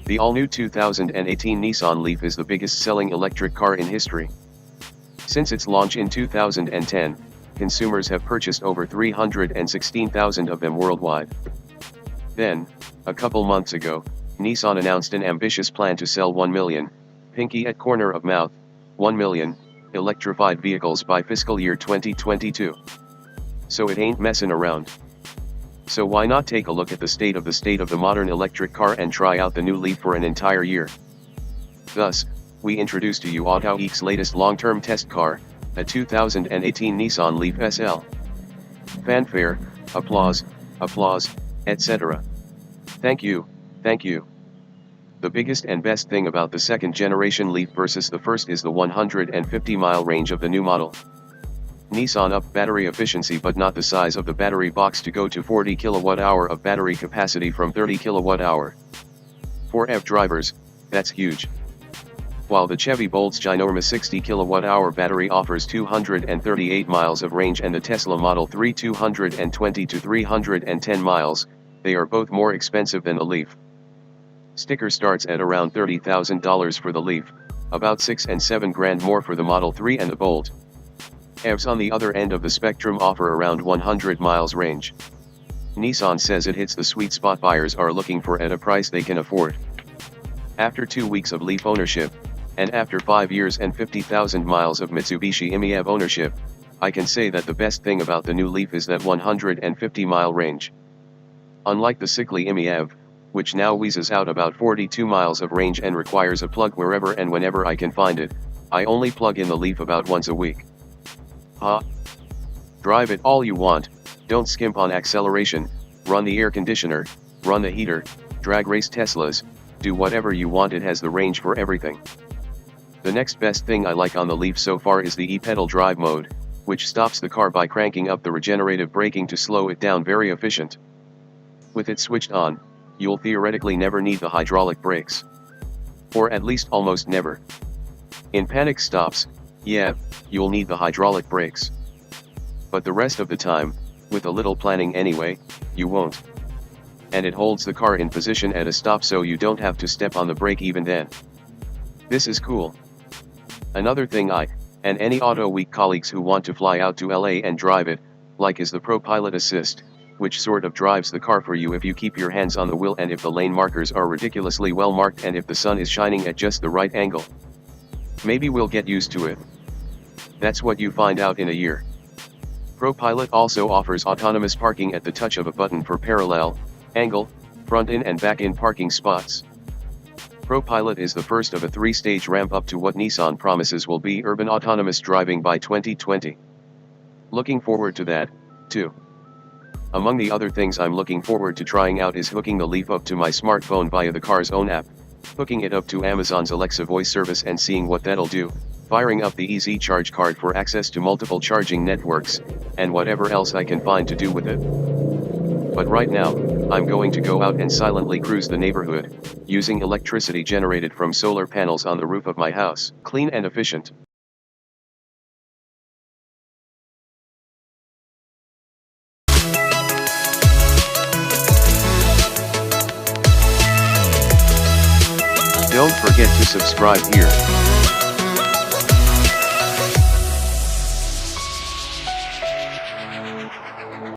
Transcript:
The all-new 2018 Nissan Leaf is the biggest-selling electric car in history. Since its launch in 2010, consumers have purchased over 316,000 of them worldwide. Then, a couple months ago, Nissan announced an ambitious plan to sell 1 million, pinky at corner of mouth, 1 million, electrified vehicles by fiscal year 2022. So it ain't messin' around. So why not take a look at the state of the modern electric car and try out the new Leaf for an entire year? Thus, we introduce to you AutoGeek's latest long-term test car, a 2018 Nissan Leaf SL. Fanfare, applause, etc. Thank you, thank you. The biggest and best thing about the second-generation Leaf versus the first is the 150-mile range of the new model. Nissan upped battery efficiency but not the size of the battery box to go to 40 kWh of battery capacity from 30 kWh. For EV drivers, that's huge. While the Chevy Bolt's ginormous 60 kWh battery offers 238 miles of range and the Tesla Model 3 220 to 310 miles, they are both more expensive than the Leaf. Sticker starts at around $30,000 for the Leaf, about 6 and 7 grand more for the Model 3 and the Bolt. EVs on the other end of the spectrum offer around 100 miles range. Nissan says it hits the sweet spot buyers are looking for at a price they can afford. After 2 weeks of Leaf ownership, and after 5 years and 50,000 miles of Mitsubishi EV ownership, I can say that the best thing about the new Leaf is that 150-mile range. Unlike the sickly EV, which now wheezes out about 42 miles of range and requires a plug wherever and whenever I can find it, I only plug in the Leaf about once a week. Drive it all you want, don't skimp on acceleration, run the air conditioner, run the heater, drag race Teslas, do whatever you want, it has the range for everything. The next best thing I like on the Leaf so far is the e-pedal drive mode, which stops the car by cranking up the regenerative braking to slow it down, very efficient. With it switched on, you'll theoretically never need the hydraulic brakes. Or at least almost never. In panic stops, yeah, you'll need the hydraulic brakes. But the rest of the time, with a little planning anyway, you won't. And it holds the car in position at a stop so you don't have to step on the brake even then. This is cool. Another thing I, and any Auto Week colleagues who want to fly out to LA and drive it, like is the Pro Pilot Assist, which sort of drives the car for you if you keep your hands on the wheel and if the lane markers are ridiculously well marked and if the sun is shining at just the right angle. Maybe we'll get used to it. That's what you find out in a year. ProPilot also offers autonomous parking at the touch of a button for parallel, angle, front-in and back-in parking spots. ProPilot is the first of a 3-stage ramp up to what Nissan promises will be urban autonomous driving by 2020. Looking forward to that, too. Among the other things I'm looking forward to trying out is hooking the Leaf up to my smartphone via the car's own app, hooking it up to Amazon's Alexa voice service and seeing what that'll do, firing up the EZ Charge card for access to multiple charging networks, and whatever else I can find to do with it. But right now, I'm going to go out and silently cruise the neighborhood, using electricity generated from solar panels on the roof of my house. Clean and efficient. Don't forget to subscribe here.